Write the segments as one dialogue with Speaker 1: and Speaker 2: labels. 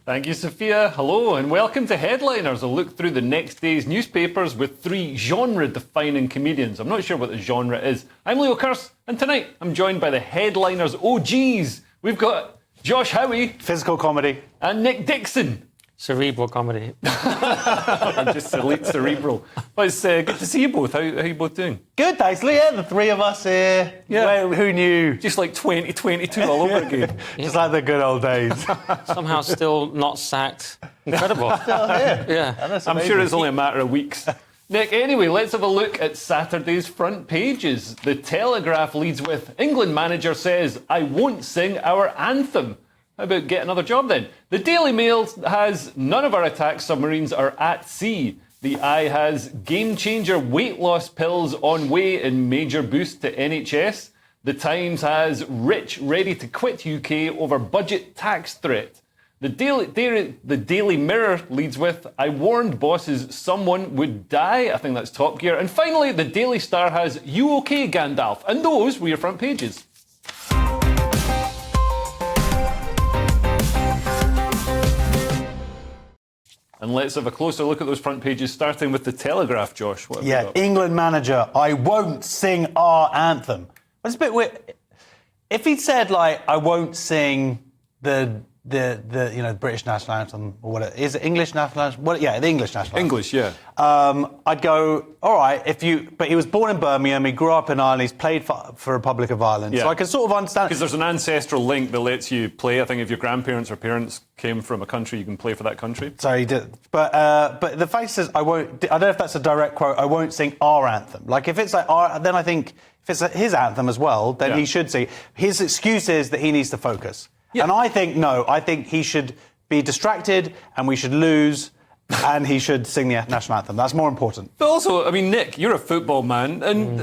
Speaker 1: Thank you, Sophia. Hello and welcome to Headliners. I'll look through the next day's newspapers with three genre-defining comedians. I'm not sure what the genre is. I'm Leo Curse, and tonight I'm joined by the Headliners OGs. We've got Josh Howie.
Speaker 2: Physical comedy.
Speaker 1: And Nick Dixon.
Speaker 3: Cerebral comedy.
Speaker 1: I'm just elite cerebral. Well, it's good to see you both. How are you both doing?
Speaker 2: Good, thanks, Leah. The three of us here.
Speaker 1: Yeah.
Speaker 2: Well, who knew?
Speaker 1: Just like 2022 all over again.
Speaker 2: Just like the good old days.
Speaker 3: Somehow still not sacked. Incredible.
Speaker 2: Still here.
Speaker 3: Yeah.
Speaker 1: I'm sure it's only a matter of weeks. Nick, anyway, let's have a look at Saturday's front pages. The Telegraph leads with, England manager says, I won't sing our anthem. How about get another job then? The Daily Mail has, none of our attack submarines are at sea. The Eye has, game-changer weight loss pills on way in major boost to NHS. The Times has, rich ready to quit UK over budget tax threat. The Daily Mirror leads with, I warned bosses someone would die. I think that's Top Gear. And finally, the Daily Star has, you okay, Gandalf? And those were your front pages. And let's have a closer look at those front pages, starting with the Telegraph, Josh. What have we got?
Speaker 2: England manager, I won't sing our anthem. It's a bit weird. If he'd said, like, I won't sing the British national anthem, or whatever. Is it English national anthem? Well, yeah, the English national anthem.
Speaker 1: English, yeah.
Speaker 2: I'd go, all right, but he was born in Birmingham, he grew up in Ireland, he's played for Republic of Ireland, so I can sort of understand.
Speaker 1: Because there's an ancestral link that lets you play. I think if your grandparents or parents came from a country, you can play for that country.
Speaker 2: So he did. But the fact says, I don't know if that's a direct quote, I won't sing our anthem. Like, if it's like our, then I think, if it's his anthem as well, then he should sing. His excuse is that he needs to focus. Yeah. And I think, no, I think he should be distracted and we should lose and he should sing the national anthem. That's more important.
Speaker 1: But also, I mean, Nick, you're a football man and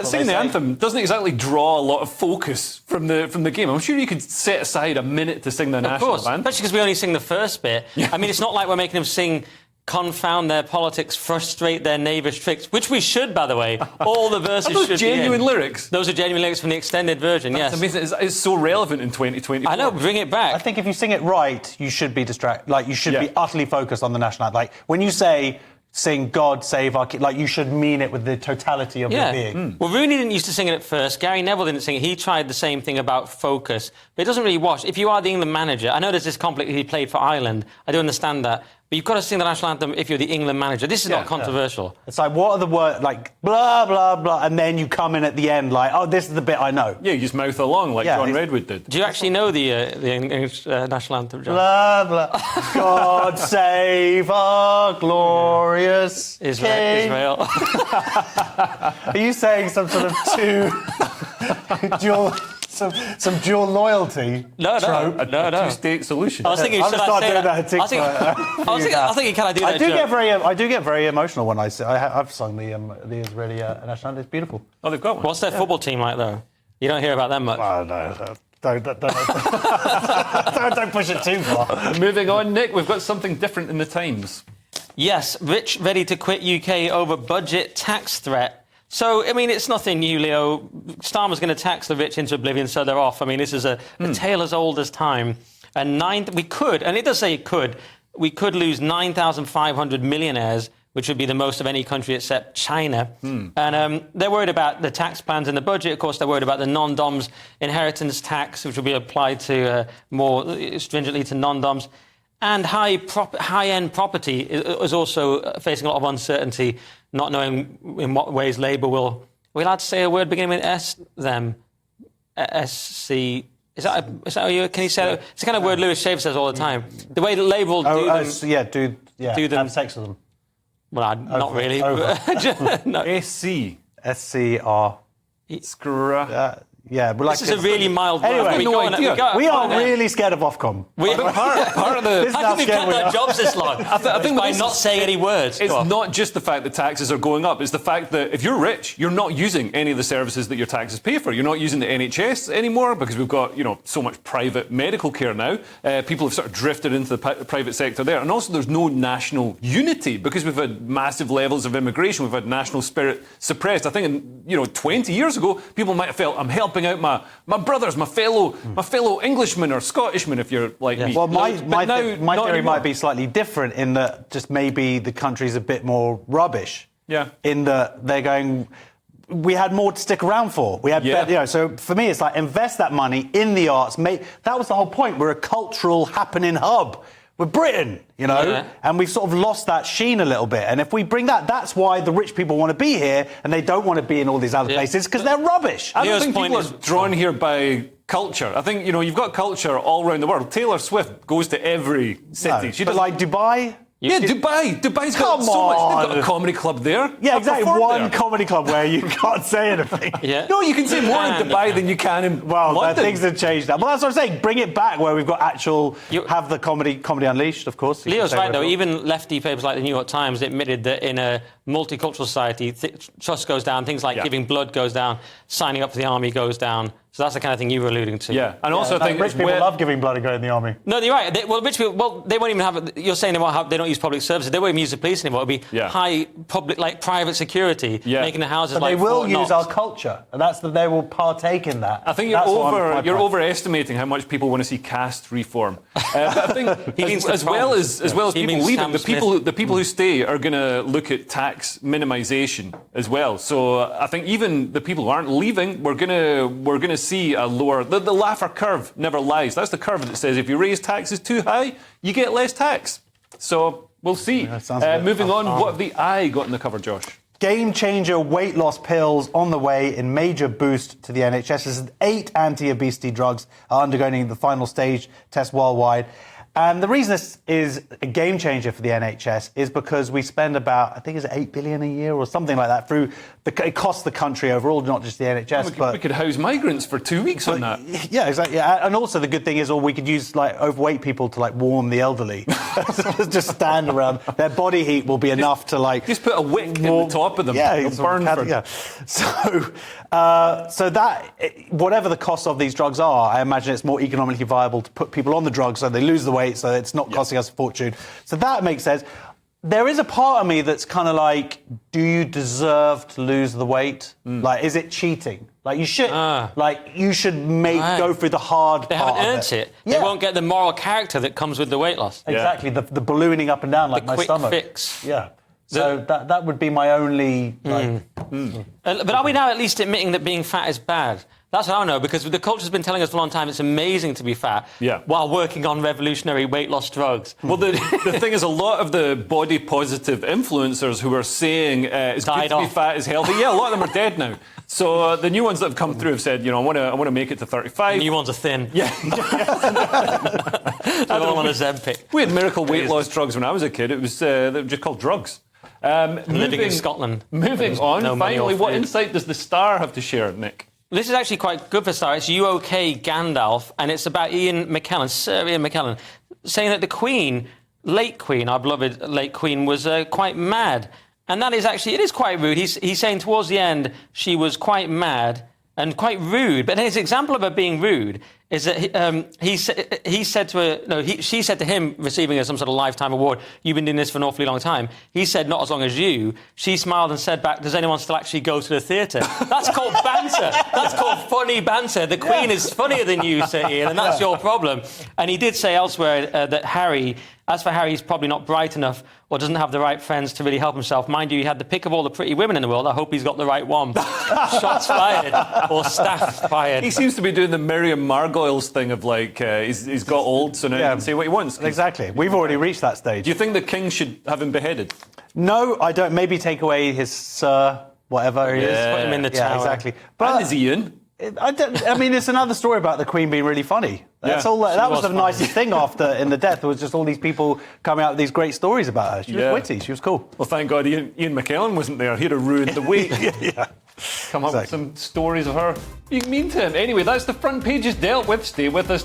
Speaker 1: singing the anthem doesn't exactly draw a lot of focus from the game. I'm sure you could set aside a minute to sing the national anthem.
Speaker 3: Especially because we only sing the first bit. Yeah. I mean, it's not like we're making them sing confound their politics, frustrate their knavish tricks, which we should, by the way. All the verses
Speaker 1: those
Speaker 3: should
Speaker 1: genuine
Speaker 3: be in.
Speaker 1: lyrics?
Speaker 3: Those are genuine lyrics from the extended version,
Speaker 1: That's amazing. It's so relevant in 2024.
Speaker 3: I know, bring it back.
Speaker 2: I think if you sing it right, you should be distracted. Like, you should be utterly focused on the national anthem. Like, when you say, sing God Save Our King, like, you should mean it with the totality of your being.
Speaker 3: Well, Rooney didn't used to sing it at first. Gary Neville didn't sing it. He tried the same thing about focus. But it doesn't really wash. If you are the England manager, I know there's this conflict he played for Ireland. I do understand that. But you've got to sing the national anthem if you're the England manager. This is not controversial.
Speaker 2: Yeah. It's like, what are the words, like, blah, blah, blah, and then you come in at the end like, oh, this is the bit I know.
Speaker 1: Yeah, you just mouth along like John Redwood did.
Speaker 3: Do you actually know the English national anthem, John?
Speaker 2: Blah, blah. God save our glorious King.
Speaker 3: Israel.
Speaker 2: Are you saying some sort of some dual loyalty trope?
Speaker 3: No.
Speaker 1: Two-state solution.
Speaker 3: I was thinking,
Speaker 2: I'll just start doing that at TikTok.
Speaker 3: I was thinking, can I do that?
Speaker 2: I do get very emotional when I say I've sung the Israeli national anthem. It's beautiful.
Speaker 1: Oh, they've got one.
Speaker 3: What's their football team like, though? You don't hear about them much.
Speaker 2: Oh, no. Don't push it too far.
Speaker 1: Moving on, Nick, we've got something different in the Times.
Speaker 3: Yes, rich ready to quit UK over budget tax threat. So, I mean, it's nothing new, Leo. Starmer's going to tax the rich into oblivion, so they're off. I mean, this is a tale as old as time. And we could lose 9,500 millionaires, which would be the most of any country except China. And they're worried about the tax plans in the budget. Of course, they're worried about the non-doms inheritance tax, which will be applied to more stringently to non-doms. And high-end property is also facing a lot of uncertainty, not knowing in what ways Labour will... Are we allowed to say a word beginning with S, them? S-C... Is that how you... Can you say it? It's the kind of word Lewis Shaver says all the time. The way that Labour will do them...
Speaker 2: do them. Have sex with them.
Speaker 3: Well, not really.
Speaker 1: No. S-C.
Speaker 2: S-C-R.
Speaker 1: Screw.
Speaker 2: Yeah, but like
Speaker 3: this is a really mild word.
Speaker 2: Anyway, we are
Speaker 3: on
Speaker 2: really scared of Ofcom.
Speaker 1: Part of the...
Speaker 3: How can we kept our jobs this long? I think by not saying any words.
Speaker 1: It's not just the fact that taxes are going up. It's the fact that if you're rich, you're not using any of the services that your taxes pay for. You're not using the NHS anymore because we've got, so much private medical care now. People have sort of drifted into the private sector there. And also there's no national unity because we've had massive levels of immigration. We've had national spirit suppressed. I think, 20 years ago, people might have felt, I'm helping helping out my brothers, my fellow Englishmen or Scottishmen, if you're like me.
Speaker 2: Well, my
Speaker 1: Not
Speaker 2: theory
Speaker 1: anymore.
Speaker 2: might be slightly different in that just maybe the country's a bit more rubbish.
Speaker 1: Yeah.
Speaker 2: In that they're going, we had more to stick around for. We had, so for me, it's like invest that money in the arts. That was the whole point. We're a cultural happening hub. We're Britain, and we've sort of lost that sheen a little bit. And if we bring that's why the rich people want to be here and they don't want to be in all these other places because they're rubbish.
Speaker 1: I don't think people are drawn here by culture. I think, you've got culture all around the world. Taylor Swift goes to every city.
Speaker 2: But like Dubai...
Speaker 1: Yeah, Dubai. Dubai's got so much. They've got a comedy club there.
Speaker 2: Yeah, exactly. One
Speaker 1: there.
Speaker 2: comedy club where you can't say anything.
Speaker 1: No, you can say more in Dubai than you can in London.
Speaker 2: Things have changed now. Well, that's what I'm saying. Bring it back where we've got have the comedy unleashed, of course.
Speaker 3: Leo's right, though. Even lefty papers like the New York Times admitted that in a multicultural society, trust goes down, things like giving blood goes down, signing up for the army goes down. So that's the kind of thing you were alluding to.
Speaker 1: Yeah, and also I think
Speaker 2: rich people love giving blood and going in the army.
Speaker 3: No, you're right. Rich people, they won't even have. You're saying they don't use public services. They won't even use the police anymore. It'll be high public, like private security, making the houses.
Speaker 2: But they will use our culture, and they will partake in that.
Speaker 1: I think you're overestimating how much people want to see caste reform. But I think as well as people leaving, the people who stay are going to look at tax minimisation as well. So I think even the people who aren't leaving, we're going to see a lower... The Laffer curve never lies. That's the curve that says if you raise taxes too high, you get less tax. So we'll see. Moving on, what have the I got in the cover, Josh?
Speaker 2: Game changer weight loss pills on the way in major boost to the NHS. As 8 anti-obesity drugs are undergoing the final stage test worldwide. And the reason this is a game changer for the NHS is because we spend about, I think it's $8 billion a year or something like that it costs the country overall, not just the NHS.
Speaker 1: We could house migrants for 2 weeks on that.
Speaker 2: Yeah, exactly. And also the good thing is, we could use overweight people to warm the elderly. Just stand around. Their body heat will be enough to
Speaker 1: just put a wick in the top of them.
Speaker 2: Yeah,
Speaker 1: it'll burn
Speaker 2: So that whatever the cost of these drugs are, I imagine it's more economically viable to put people on the drugs so they lose the weight, so it's not costing us a fortune. So that makes sense. There is a part of me that's kind of like, do you deserve to lose the weight? Is it cheating? You should, go through the hard part.
Speaker 3: They haven't earned it. They won't get the moral character that comes with the weight loss.
Speaker 2: Exactly, the ballooning up and down like my stomach.
Speaker 3: The quick fix.
Speaker 2: Yeah. So that would be my only...
Speaker 3: But are we now at least admitting that being fat is bad? That's what I know, because the culture's been telling us for a long time it's amazing to be fat while working on revolutionary weight loss drugs.
Speaker 1: Well, the thing is, a lot of the body positive influencers who are saying it's good to be fat is healthy, a lot of them are dead now. So the new ones that have come through have said, I want to make it to 35.
Speaker 3: The new ones are thin.
Speaker 1: Yeah.
Speaker 3: I don't want a Zempic.
Speaker 1: We had miracle weight loss drugs when I was a kid. It was they were just called drugs.
Speaker 3: Living in Scotland.
Speaker 1: Moving on, finally, what insight does the Star have to share, Nick?
Speaker 3: This is actually quite good for Star. It's You OK Gandalf, and it's about Sir Ian McKellen, saying that the Queen, late Queen, our beloved late Queen, was quite mad. And that is actually, it is quite rude. He's saying towards the end she was quite mad and quite rude. But his example of her being rude is that he said to her, she said to him, receiving some sort of lifetime award, "You've been doing this for an awfully long time." He said, "Not as long as you." She smiled and said back, "Does anyone still actually go to the theatre?" That's called banter. That's called funny banter. The Queen is funnier than you, Sir Ian, and that's your problem. And he did say elsewhere that as for Harry, he's probably not bright enough or doesn't have the right friends to really help himself. Mind you, he had the pick of all the pretty women in the world. I hope he's got the right one. Shots fired or staff fired.
Speaker 1: He seems to be doing the Miriam Margoyles thing of he's got old, so now he can say what he wants.
Speaker 2: Exactly. We've already reached that stage.
Speaker 1: Do you think the king should have him beheaded?
Speaker 2: No, I don't. Maybe take away his Sir whatever he is.
Speaker 3: Put him in the tower.
Speaker 2: Yeah, exactly.
Speaker 1: But is Ian?
Speaker 2: It's another story about the Queen being really funny. That's all. That was the nicest thing in the death. There was just all these people coming out with these great stories about her. She was witty. She was cool.
Speaker 1: Well, thank God Ian McKellen wasn't there. He'd have ruined the week. Come up with some stories of her being mean to him. Anyway, that's the front pages dealt with. Stay with us to